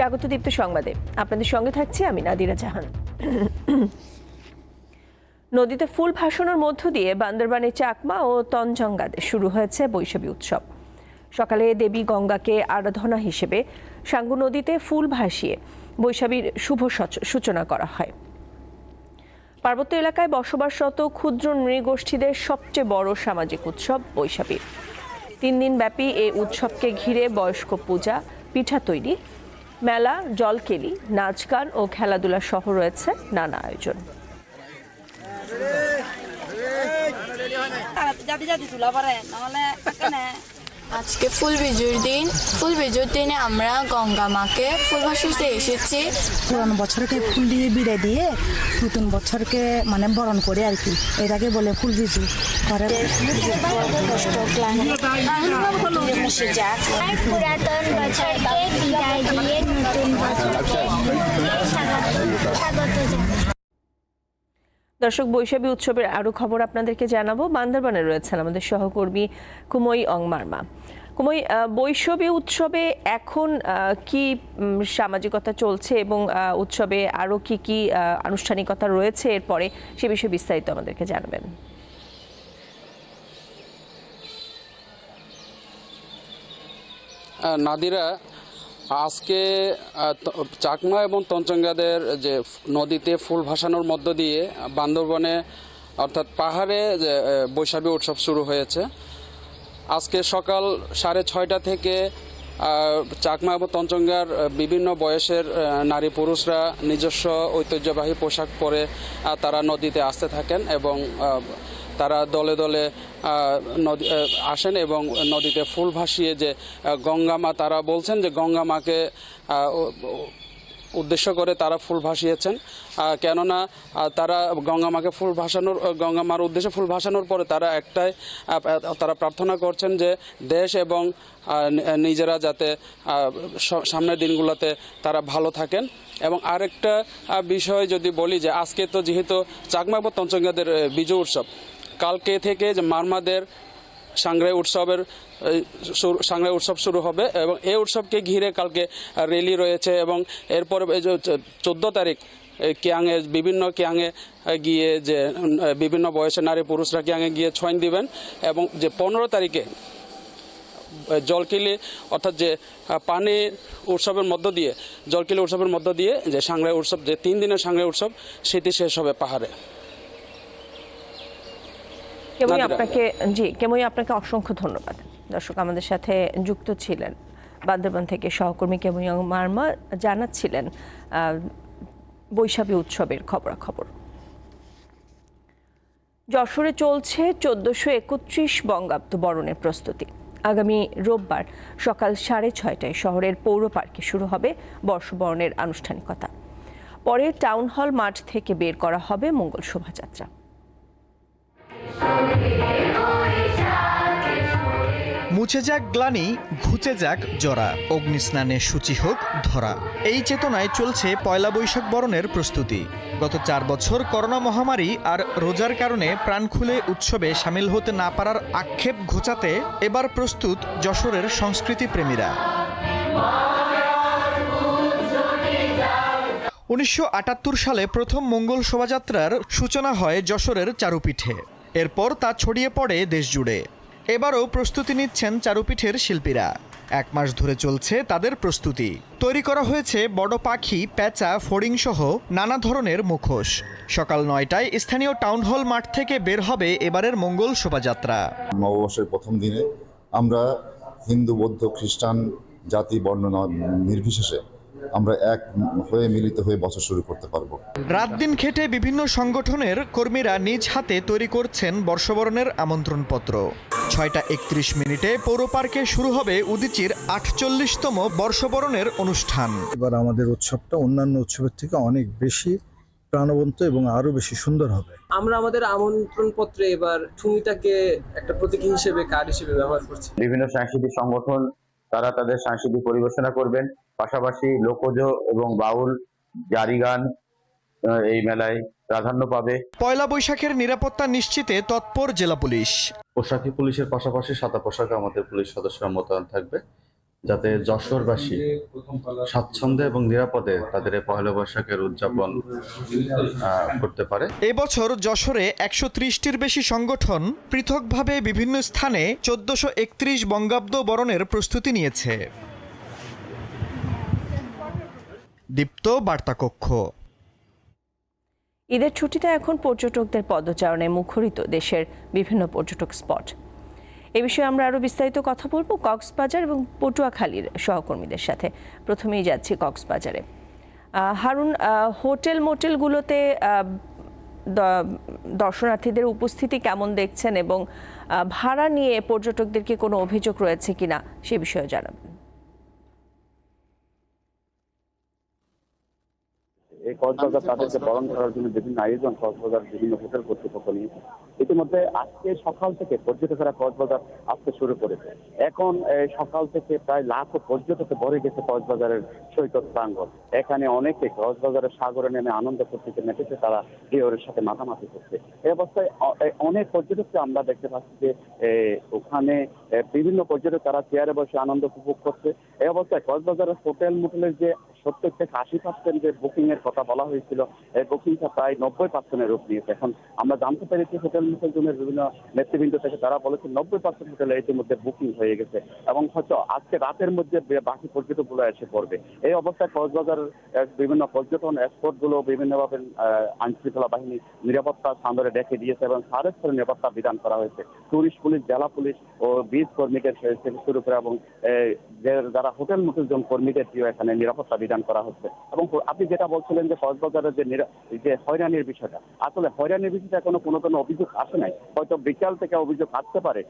স্বাগত দীপ্ত সংবাদে। আপনাদের সঙ্গে থাকছি আমি নাদিরা জাহান। নদীতে ফুল ভাসানোর মধ্য দিয়ে বান্দরবানে চাকমা ও তঞ্চঙ্গাতে শুরু হয়েছে বৈশাখী উৎসব। সকালে দেবী গঙ্গাকে আরাধনা হিসেবে সাঙ্গু নদীতে ফুল ভাসিয়ে বৈশাখীর শুভ সূচনা করা হয়। পার্বত্য এলাকায় বসবাসরত ক্ষুদ্র নৃগোষ্ঠীদের সবচেয়ে বড় সামাজিক উৎসব বৈশাখী। 3 দিন ব্যাপী এই উৎসবকে ঘিরে বয়স্ক পূজা, পিঠা তৈরি, মেলা, জলকেলি, নাচ গান ও খেলাধুলা সহ রয়েছে নানা আয়োজন। আজকে ফুল বিজুর দিন। ফুল বিজুর দিনে আমরা গঙ্গা মাকে ফুল ভাসাতে এসেছি। পুরানো বছরকে ফুল দিয়ে বিদায় দিয়ে নতুন বছরকে মানে বরণ করে আর কি, এটাকে বলে ফুল বিজু করে। পুরাতন বছরকে বিদায় দিয়ে নতুন বছরকে স্বাগত জানাই। দর্শক, বৈশাখী উৎসবের আরো খবর আপনাদেরকে জানাবো। বান্দরবানে রয়েছেন আমাদের সহকর্মী কুমই অংমারমা। কুমই, বৈশাখী উৎসবে এখন কি সামাজিকতা চলছে এবং উৎসবে আরো কি কি আনুষ্ঠানিকতা রয়েছে এরপরে, সে বিষয়ে বিস্তারিত আমাদেরকে জানাবেন। নাদিরা, আজকে চাকমা এবং তঞ্চঙ্গাদের যে নদীতে ফুল ভাসানোর মধ্য দিয়ে বান্দরবনে অর্থাৎ পাহাড়ে যে বৈশাখী উৎসব শুরু হয়েছে। আজকে সকাল 6:30 থেকে চাকমা এবং তঞ্চঙ্গার বিভিন্ন বয়সের নারী পুরুষরা নিজস্ব ঐতিহ্যবাহী পোশাক পরে তারা নদীতে আসতে থাকেন এবং তারা দলে দলে নদী আসেন এবং নদীতে ফুল ভাসিয়ে যে গঙ্গা মা, তারা বলছেন যে গঙ্গা মাকে উদ্দেশ্য করে তারা ফুল ভাসিয়েছেন। কেননা তারা গঙ্গা মার উদ্দেশ্যে ফুল ভাসানোর পরে তারা প্রার্থনা করছেন যে দেশ এবং নিজেরা যাতে সামনের দিনগুলোতে তারা ভালো থাকেন। এবং আরেকটা বিষয় যদি বলি যে আজকে তো যেহেতু চাকমা এবং তঞ্চঙ্গাদের বিজু উৎসব, কালকে থেকে যে মারমাদের সাংগ্রাই উৎসব শুরু হবে এবং এই উৎসবকে ঘিরে কালকে র্যালি রয়েছে এবং এরপরে 14 তারিখ বিভিন্ন কিয়াংয়ে গিয়ে যে বিভিন্ন বয়সের নারী পুরুষরা কিয়াংয়ে গিয়ে ছয়েন দিবেন এবং যে 15 তারিখে জলকিলি অর্থাৎ যে পানি উৎসবের মধ্য দিয়ে যে সাংগ্রাই উৎসব, যে 3 দিনের সাংগ্রাই উৎসব, সেটি শেষ হবে পাহাড়ে। কেমই আপনাকে অসংখ্য ধন্যবাদ। দর্শক, আমাদের সাথে যুক্ত ছিলেন বান্দরবান থেকে সহকর্মী কেমই অংমারমা, জানাচ্ছিলেন বৈশাখী উৎসবের খবরাখবর। যশোরে চলছে 1431 বঙ্গাব্দ বরণের প্রস্তুতি। আগামী রোববার সকাল 6:30টায় শহরের পৌর পার্কে শুরু হবে বর্ষবরণের আনুষ্ঠানিকতা। পরে টাউন হল মাঠ থেকে বের করা হবে মঙ্গল শোভাযাত্রা। মুছে যাক গ্লানি, ঘুচে যাক জরা, অগ্নিস্নানে সূচি হোক ধরা, এই চেতনায় চলছে পয়লা বৈশাখ বরণের প্রস্তুতি। গত 4 বছর করোনা মহামারী আর রোজার কারণে প্রাণ খুলে উৎসবে সামিল হতে না পারার আক্ষেপ ঘোচাতে এবার প্রস্তুত যশোরের সংস্কৃতি প্রেমীরা। 1978 সালে প্রথম মঙ্গল শোভাযাত্রার সূচনা হয় যশোরের চারুপীঠে। এরপর তা ছড়িয়ে পড়ে দেশজুড়ে। এবারও প্রস্তুতি নিচ্ছেন চারুপীঠের শিল্পীরা। 1 মাস ধরে চলছে তাদের প্রস্তুতি। তৈরি করা হয়েছে বড় পাখি, পেঁচা, ফড়িং সহ নানা ধরনের মুখোশ। সকাল 9টায় স্থানীয় টাউন হল মাঠ থেকে বের হবে এবারের মঙ্গল শোভাযাত্রা। নববর্ষের প্রথম দিনে আমরা হিন্দু, বৌদ্ধ, খ্রিস্টান, জাতি, বর্ণ নির্বিশেষে আমরা এক হয়ে মিলিত হয়ে বছর শুরু করতে পারবো। রাত দিন খেটে বিভিন্ন সংগঠনের কর্মীরা নিজ হাতে তৈরি করছেন বর্ষবরণের আমন্ত্রণপত্র। 6:31 পৌর পার্কে শুরু হবে উদীচীর 48তম বর্ষবরণের অনুষ্ঠান। এবার আমাদের উৎসবটা অন্যান্য উৎসবের থেকে অনেক বেশি প্রাণবন্ত এবং আরো বেশি সুন্দর হবে। আমরা আমাদের আমন্ত্রণপত্রে এবার ঠুংটাকে একটা প্রতীকী হিসেবে, কার্ড হিসেবে ব্যবহার করছি। বিভিন্ন সাংস্কৃতিক সংগঠন তারা তাদের সাংস্কৃতিক পরিবেশনা করবেন, পাশাপাশি লোকজ এবং বাউল জারি গান এই মেলায় প্রাধান্য পাবে। পয়লা বৈশাখের নিরাপত্তা নিশ্চিতে তৎপর জেলা পুলিশ। পোশাকি পুলিশের পাশাপাশি সাদা পোশাকে আমাদের পুলিশ সদস্যরা মোতায়েন থাকবে, যাতে যশোরবাসী স্বাচ্ছন্দ্যে এবং নিরাপদে তাদের এই পহেলা বৈশাখের উদযাপন করতে পারে। এবছর যশোরে 130টির বেশি সংগঠন পৃথকভাবে বিভিন্ন স্থানে 1431 বঙ্গাব্দ বরণের প্রস্তুতি নিয়েছে। দীপ্ত বার্তা কক্ষ। ঈদের ছুটিতে এখন পর্যটকদের পদচারণে মুখরিত দেশের বিভিন্ন পর্যটক স্পট। এ বিষয়ে আমরা আরও বিস্তারিত কথা বলবো কক্সবাজার এবং পটুয়াখালীর সহকর্মীদের সাথে। প্রথমেই যাচ্ছি কক্সবাজারে। হারুন, হোটেল মোটেলগুলোতে দর্শনার্থীদের উপস্থিতি কেমন দেখছেন এবং ভাড়া নিয়ে পর্যটকদেরকে কোনো অভিযোগ রয়েছে কিনা সে বিষয়ে জানাবেন। এই কক্সবাজার তাদেরকে বরণ করার জন্য বিভিন্ন আয়োজন কক্সবাজার বিভিন্ন হোটেল কর্তৃপক্ষ নিয়েছে। ইতিমধ্যে আজকে সকাল থেকে পর্যটকেরা কক্সবাজার আসতে শুরু করেছে। এখন সকাল থেকে প্রায় লাখো পর্যটকে ভরে গেছে কক্সবাজারের সৈকত প্রাঙ্গণ। এখানে অনেকে কক্সবাজারের সাগরে নেমে আনন্দ করতে মেতেছে, তারা ঢেউয়ের সাথে মাতামাতি করছে। এই অবস্থায় অনেক পর্যটককে আমরা দেখতে পাচ্ছি যে ওখানে বিভিন্ন পর্যটক তারা চেয়ারে বসে আনন্দ উপভোগ করছে। এই অবস্থায় কক্সবাজারের হোটেল মোটেলের যে 70 থেকে 80% যে বুকিং এর কথা বলা হয়েছিল, এই বুকিংটা প্রায় 90% রূপ নিয়েছে। এখন আমরা জানতে পেরেছি হোটেল মোটেল জোনের বিভিন্ন নেতৃবৃন্দ থেকে তারা বলেছে 90% হোটেলে ইতিমধ্যে বুকিং হয়ে গেছে এবং হয়তো আজকে রাতের মধ্যে বাকি পর্যটকগুলো এসে পড়বে। এই অবস্থায় কক্সবাজারের বিভিন্ন পর্যটন স্পটগুলো বিভিন্নভাবে আইনশৃঙ্খলা বাহিনী নিরাপত্তা সান্দরে ডেকে দিয়েছে এবং সারা স্তরে নিরাপত্তা বিধান করা হয়েছে। টুরিস্ট পুলিশ, জেলা পুলিশ ও বিচ কর্মীদের থেকে শুরু করে এবং যারা হোটেল মোটেল জোন কর্মীদের এখানে নিরাপত্তা বিধান করা হচ্ছে। এবং আপনি যেটা বলছিলেন যে কক্সবাজারের যে হয়রানির বিষয়টা, আসলে হয়রানির বিষয়টা এখনো কোনো অভিযোগ আসে নাই। হয়তো বিকাল থেকে অভিযোগ আসতে পারে।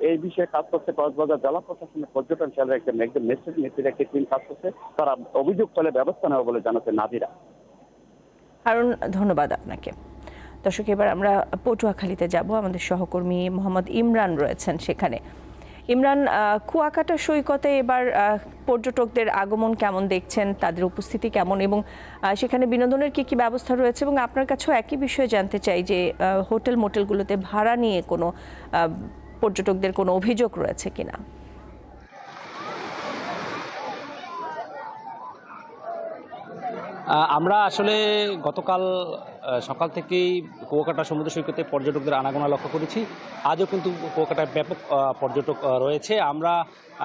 এই বিষয়ে কাজ করছে কক্সবাজার জেলা প্রশাসনের পর্যটন সেলের একজন মেসেজ নেত্রীর একটি টিম কাজ করছে। তারা অভিযোগ পেলে ব্যবস্থা নেওয়া বলে জানাচ্ছে নাদিরা। হারুন, ধন্যবাদ আপনাকে। দর্শক, এবার আমরা পটুয়াখালীতে যাব। আমাদের সহকর্মী মোহাম্মদ ইমরান রয়েছেন সেখানে। ইমরান, কুয়াকাটা সৈকতে এবার পর্যটকদের আগমন কেমন দেখছেন, তাদের উপস্থিতি কেমন এবং সেখানে বিনোদনের কি ব্যবস্থা রয়েছে? এবং আপনার কাছেও একই বিষয়ে জানতে চাই যে হোটেল মোটেলগুলোতে ভাড়া নিয়ে কোনো পর্যটকদের কোনো অভিযোগ রয়েছে কিনা। আমরা আসলে গতকাল সকাল থেকেই কুয়াকাটা সমুদ্র সৈকতে পর্যটকদের আনাগোনা লক্ষ্য করেছি। আজও কিন্তু কুয়াকাটায় ব্যাপক পর্যটক রয়েছে।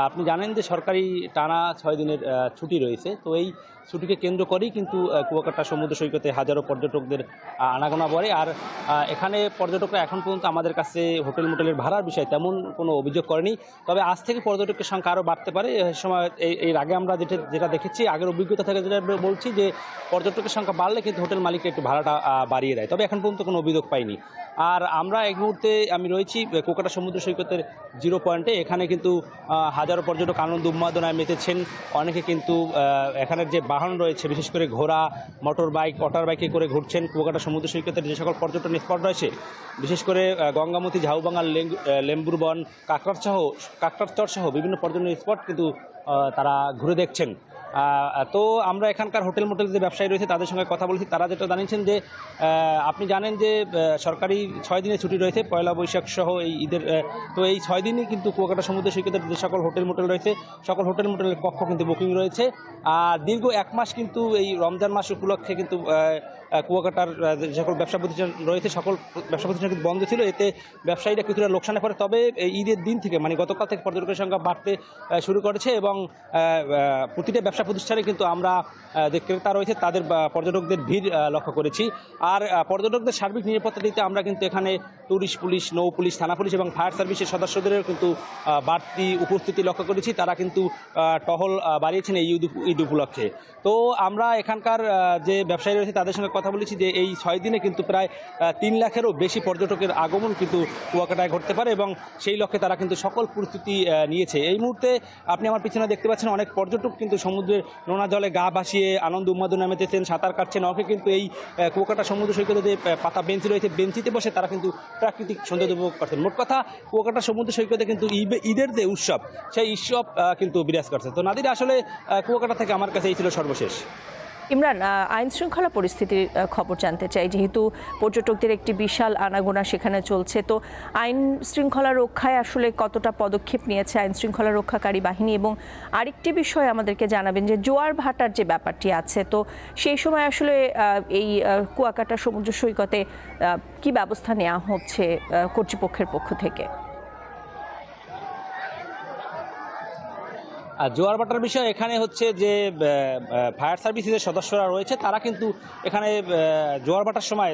আপনি জানেন যে সরকারি টানা 6 দিনের ছুটি রয়েছে, তো এই ছুটিকে কেন্দ্র করেই কিন্তু কুয়াকাটা সমুদ্র সৈকতে হাজারো পর্যটকদের আনাগোনা বাড়ে। আর এখানে পর্যটকরা এখন পর্যন্ত আমাদের কাছে হোটেল মোটেলের ভাড়ার বিষয়ে তেমন কোনো অভিযোগ করেনি। তবে আজ থেকে পর্যটকের সংখ্যা আরও বাড়তে পারে। এই সময় এর আগে আমরা যেটা দেখেছি, আগের অভিজ্ঞতা থেকে যেটা বলছি যে পর্যটকের সংখ্যা বাড়লে কিন্তু হোটেল মালিককে একটু ভাড়াটা বাড়িয়ে দেয়। তবে এখন পর্যন্ত কোনো অভিযোগ পাইনি। আর আমরা এই মুহূর্তে আমি রয়েছি কুয়াকাটা সমুদ্র সৈকতের 0 পয়েন্টে। এখানে কিন্তু হাজারো পর্যটক আনন্দ উন্মাদনায় মেতেছেন। অনেকে কিন্তু এখানের যে বাহন রয়েছে, বিশেষ করে ঘোড়া, মোটর বাইক, ওয়াটার বাইকে করে ঘুরছেন। কুয়াকাটা সমুদ্র সৈকতের যে সকল পর্যটন স্পট রয়েছে, বিশেষ করে গঙ্গামতি, ঝাউবাঙ্গাল, লেম্বুরবন, কাকড়াচর সহ বিভিন্ন পর্যটন স্পট কিন্তু তারা ঘুরে দেখছেন। তো আমরা এখানকার হোটেল মোটেল যে ব্যবসায়ী রয়েছে তাদের সঙ্গে কথা বলেছি। তারা যেটা জানিয়েছেন যে আপনি জানেন যে সরকারি 6 দিনের ছুটি রয়েছে পয়লা বৈশাখ সহ এই ঈদের। তো এই 6 দিনই কিন্তু কুয়াকাটা সমুদ্র সৈকতের যে সকল হোটেল মোটেল রয়েছে, সকল হোটেল মোটেলের কক্ষ কিন্তু বুকিং রয়েছে। আর দীর্ঘ 1 মাস কিন্তু এই রমজান মাস উপলক্ষে কিন্তু কুয়াকাটার যে সকল ব্যবসা প্রতিষ্ঠান রয়েছে, সকল ব্যবসা প্রতিষ্ঠান কিন্তু বন্ধ ছিল। এতে ব্যবসায়ীরা কিছুটা লোকসানে পড়ে। তবে এই ঈদের দিন থেকে, মানে গতকাল থেকে পর্যটকের সংখ্যা বাড়তে শুরু করেছে এবং প্রতিটা ব্যবসা প্রতিষ্ঠানে কিন্তু আমরা যে ক্রেতা রয়েছে তাদের পর্যটকদের ভিড় লক্ষ্য করেছি। আর পর্যটকদের সার্বিক নিরাপত্তা দিতে আমরা কিন্তু এখানে টুরিস্ট পুলিশ, নৌ পুলিশ, থানা পুলিশ এবং ফায়ার সার্ভিসের সদস্যদেরও কিন্তু বাড়তি উপস্থিতি লক্ষ্য করেছি। তারা কিন্তু টহল বাড়িয়েছেন এই ঈদ উপলক্ষে। তো আমরা এখানকার যে ব্যবসায়ী রয়েছে তাদের সঙ্গে কথা বলেছি যে এই 6 দিনে কিন্তু প্রায় 3 লাখেরও বেশি পর্যটকের আগমন কিন্তু কুয়াকাটায় ঘটতে পারে এবং সেই লক্ষ্যে তারা কিন্তু সকল প্রস্তুতি নিয়েছে। এই মুহূর্তে আপনি আমার পিছনে দেখতে পাচ্ছেন অনেক পর্যটক কিন্তু সমুদ্রের নোনা জলে গা ভাসিয়ে আনন্দ উন্মাদনা মেতেছেন, সাঁতার কাটছেন। অনেকে কিন্তু এই কুয়াকাটা সমুদ্র সৈকতে যে পাতা বেঞ্চি রয়েছে, বেঞ্চিতে বসে তারা কিন্তু প্রাকৃতিক সৌন্দর্য উপভোগ করছেন। মোট কথা কুয়াকাটা সমুদ্র সৈকতে কিন্তু ঈদের যে উৎসব, সেই উৎসব কিন্তু বিরাজ করছে। তো নাদিরা, আসলে কুয়াকাটা থেকে আমার কাছে এই ছিল সর্বশেষ। ইমরান, আইন শৃঙ্খলা পরিস্থিতির খবর জানতে চাই। যেহেতু পর্যটকদের একটি বিশাল আনাগোনা সেখানে চলছে, তো আইন শৃঙ্খলা রক্ষায় আসলে কতটা পদক্ষেপ নিয়েছে আইন শৃঙ্খলা রক্ষাকারী বাহিনী? এবং আরেকটি বিষয় আমাদেরকে জানাবেন যে জোয়ার ভাটার যে ব্যাপারটি আছে, তো সেই সময় আসলে এই কুয়াকাটা সমুদ্র সৈকতে কি ব্যবস্থা নেওয়া হচ্ছে কর্তৃপক্ষের পক্ষ থেকে? আর জোয়ার ভাটার বিষয় এখানে হচ্ছে যে ফায়ার সার্ভিসের সদস্যরা রয়েছে, তারা কিন্তু এখানে জোয়ার ভাটার সময়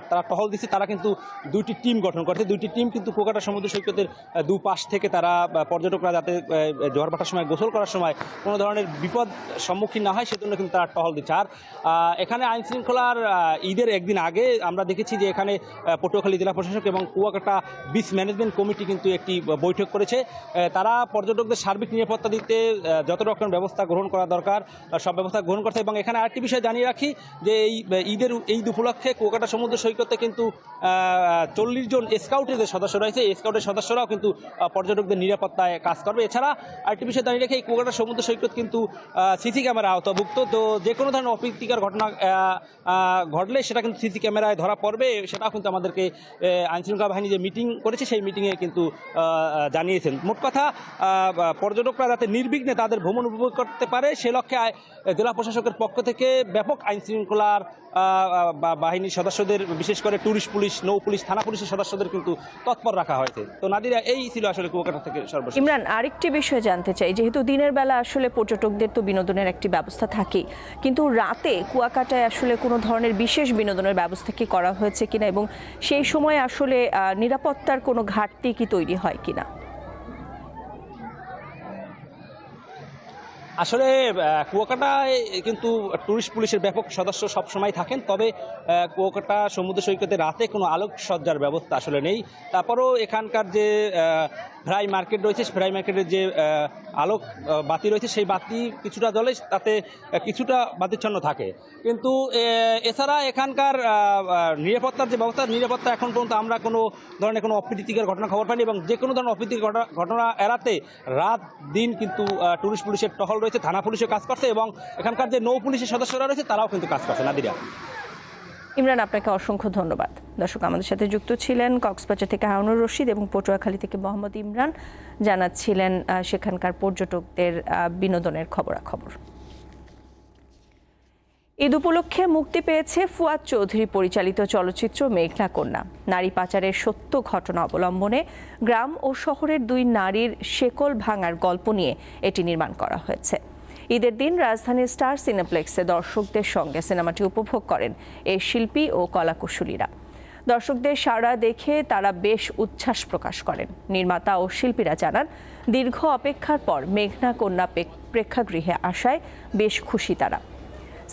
তারা টহল দিচ্ছে। তারা কিন্তু দুইটি টিম গঠন করেছে। দুইটি টিম কিন্তু কুয়াকাটা সমুদ্র সৈকতের দুপাশ থেকে তারা পর্যটকরা যাতে জোয়ার ভাটার সময় গোসল করার সময় কোনো ধরনের বিপদ সম্মুখীন না হয় সেজন্য কিন্তু তারা টহল দিচ্ছে। আর এখানে আইন শৃঙ্খলার ঈদের একদিন আগে আমরা দেখেছি যে এখানে পটুয়াখালী জেলা প্রশাসক এবং কুয়াকাটা বিচ ম্যানেজমেন্ট কমিটি কিন্তু একটি বৈঠক করেছে। তারা পর্যটকদের সার্বিক নিরাপত্তা দিতে যত রকম ব্যবস্থা গ্রহণ করা দরকার সব ব্যবস্থা গ্রহণ করছে। এবং এখানে আরেকটি বিষয় জানিয়ে রাখি যে এই ঈদ উপলক্ষে কুয়াকাটা সমুদ্র সৈকতে কিন্তু 40 জন স্কাউটের যে সদস্য রয়েছে, এই স্কাউটের সদস্যরাও কিন্তু পর্যটকদের নিরাপত্তায় কাজ করবে। এছাড়া আরেকটি বিষয় জানিয়ে রাখি, এই কুয়াকাটা সমুদ্র সৈকত কিন্তু সিসি ক্যামেরা আওতাভুক্ত। তো যে কোনো ধরনের অপ্রীতিকর ঘটনা ঘটলে সেটা কিন্তু সিসি ক্যামেরায় ধরা পড়বে। সেটাও কিন্তু আমাদেরকে আইনশৃঙ্খলা বাহিনী যে মিটিং করেছে সেই মিটিংয়ে কিন্তু জানিয়েছেন। মোট কথা পর্যটকরা যাতে নির্বিঘ্নে তাদের ভ্রমণ উপভোগ করতে পারে সে লক্ষ্যে জেলা প্রশাসকের পক্ষ থেকে ব্যাপক আইন শৃঙ্খলার বাহিনীর সদস্যদের, বিশেষ করে ট্যুরিস্ট পুলিশ, নৌ পুলিশ, থানা পুলিশের সদস্যদের কিন্তু তৎপর রাখা হয়েছে। তো নাদিরা, এই ছিল আসলে কুয়াকাটা থেকে সর্বশেষ। ইমরান, আরেকটি বিষয় জানতে চাই, যেহেতু দিনের বেলা আসলে পর্যটকদের তো বিনোদনের একটি ব্যবস্থা থাকেই, কিন্তু রাতে কুয়াকাটায় আসলে কোনো ধরনের বিশেষ বিনোদনের ব্যবস্থা কি করা হয়েছে কিনা, এবং সেই সময় আসলে নিরাপত্তার কোনো ঘাটতি কি তৈরি হয় কিনা? আসলে কুয়াকাটায় কিন্তু ট্যুরিস্ট পুলিশের ব্যাপক সদস্য সবসময় থাকেন, তবে কুয়াকাটা সমুদ্র সৈকতে রাতে কোনো আলোকসজ্জার ব্যবস্থা আসলে নেই। তারপরও এখানকার যে ফ্রাই মার্কেট রয়েছে, ফ্রাই মার্কেটের যে আলোক বাতি রয়েছে সেই বাতি কিছুটা জ্বলে, তাতে কিছুটা বাতিচ্ছন্ন থাকে। কিন্তু এছাড়া এখানকার নিরাপত্তার যে ব্যবস্থা, নিরাপত্তা এখন পর্যন্ত আমরা কোনো ধরনের কোনো অপ্রীতিকর ঘটনা খবর পাইনি। এবং যে কোনো ধরনের অপ্রীতিকর ঘটনা এড়াতে রাত দিন কিন্তু ট্যুরিস্ট পুলিশের টহল রয়েছে, থানা পুলিশও কাজ করছে এবং এখানকার যে নৌ পুলিশের সদস্যরা রয়েছে তারাও কিন্তু কাজ করছে। নাদিরা। ইমরান, আপনাকে অসংখ্য ধন্যবাদ। দর্শক, আমাদের সাথে যুক্ত ছিলেন কক্সবাজার থেকে হারুনুর রশিদ এবং পটুয়াখালী থেকে মোহাম্মদ ইমরান, জানাচ্ছিলেন সেখানকার পর্যটকদের বিনোদনের খবরাখবর। ঈদ উপলক্ষে মুক্তি পেয়েছে ফুয়াদ চৌধুরী পরিচালিত চলচ্চিত্র মেঘনা কন্যা। নারী পাচারের সত্য ঘটনা অবলম্বনে গ্রাম ও শহরের 2 নারীর শেকল ভাঙার গল্প নিয়ে এটি নির্মাণ করা হয়েছে। ঈদের দিন রাজধানীর স্টার সিনেপ্লেক্সে দর্শকদের সঙ্গে সিনেমাটি উপভোগ করেন এই শিল্পী ও কলাকুশলীরা। দর্শকদের সাড়া দেখে তারা বেশ উচ্ছ্বাস প্রকাশ করেন। নির্মাতা ও শিল্পীরা জানান, দীর্ঘ অপেক্ষার পর মেঘনা কন্যা প্রেক্ষাগৃহে আসায় বেশ খুশি তারা।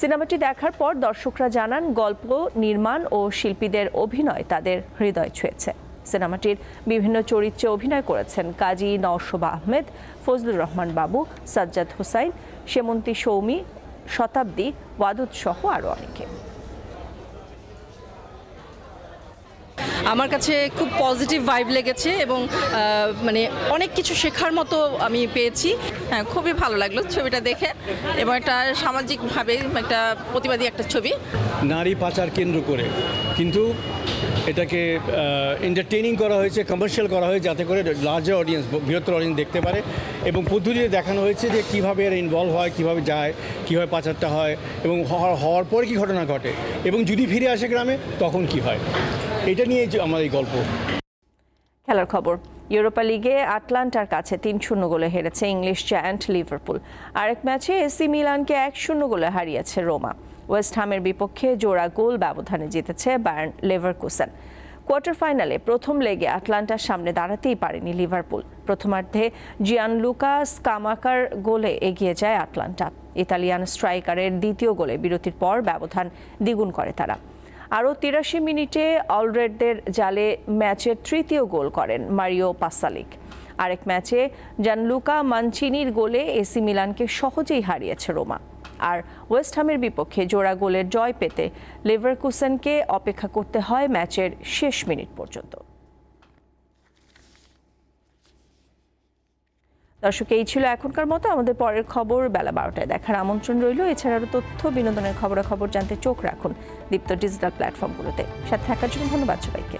সিনেমাটি দেখার পর দর্শকরা জানান, গল্প, নির্মাণ ও শিল্পীদের অভিনয় তাদের হৃদয় ছুঁয়েছে। সিনেমাটির বিভিন্ন চরিত্রে অভিনয় করেছেন কাজী নওশোবা আহমেদ, ফজলুর রহমান বাবু, সাজ্জাদ হোসাইন, সেমন্তী সৌমি, শতাব্দী, ওয়াদুদ সহ আরও অনেকে। আমার কাছে খুব পজিটিভ ভাইব লেগেছে এবং মানে অনেক কিছু শেখার মতো আমি পেয়েছি। হ্যাঁ, খুবই ভালো লাগলো ছবিটা দেখে, এবং একটা সামাজিকভাবে একটা প্রতিবাদী একটা ছবি। নারী পাচার কেন্দ্র করে কিন্তু এটাকে এন্টারটেইনিং করা হয়েছে, কমার্শিয়াল করা হয়েছে, যাতে করে লার্জার অডিয়েন্স, বৃহত্তর অডিয়েন্স দেখতে পারে। এবং পদ্ধতিতে দেখানো হয়েছে যে কীভাবে এরা ইনভলভ হয়, কীভাবে যায়, কীভাবে পাচারটা হয় এবং হওয়ার পরে কী ঘটনা ঘটে, এবং যদি ফিরে আসে গ্রামে তখন কি হয়। এটা নিয়ে আমার এই গল্প। খেলার খবর। ইউরোপা লিগে আটলান্টার কাছে 3-0 গোলে হেরেছে ইংলিশ জায়ান্ট লিভারপুল। আরেক ম্যাচে এসি মিলানকে 1-0 গোলে হারিয়েছে রোমা। ওয়েস্ট হামের বিপক্ষে জোড়া গোল ব্যবধানে জিতেছে বায়ার্ন লেভারকুসেন। কোয়ার্টার ফাইনালে প্রথম লেগে আটলান্টার সামনে দাঁড়াতেই পারেনি লিভারপুল। প্রথমার্ধে জিয়ানলুকা স্কামাকার গোলে এগিয়ে যায় আটলান্টা। ইতালিয়ান স্ট্রাইকারের দ্বিতীয় গোলে বিরতির পর ব্যবধান দ্বিগুণ করে তারা। আরও 83 মিনিটে অলরেডদের জালে ম্যাচের তৃতীয় গোল করেন মারিও পাসালিক। আরেক ম্যাচে জানলুকা মানচিনির গোলে এসি মিলানকে সহজেই হারিয়েছে রোমা। আর ওয়েস্ট হামের বিপক্ষে জোড়া গোলের জয় পেতে লেভারকুসেনকে অপেক্ষা করতে হয় ম্যাচের শেষ মিনিট পর্যন্ত। দর্শক, এই ছিল এখনকার মতো। আমাদের পরের খবর বেলা 12টায় দেখার আমন্ত্রণ রইল। এছাড়া আরও তথ্য, বিনোদনের খবরাখবর জানতে চোখ রাখুন দীপ্ত ডিজিটাল প্ল্যাটফর্মগুলোতে। সাথে থাকার জন্য ধন্যবাদ সবাইকে।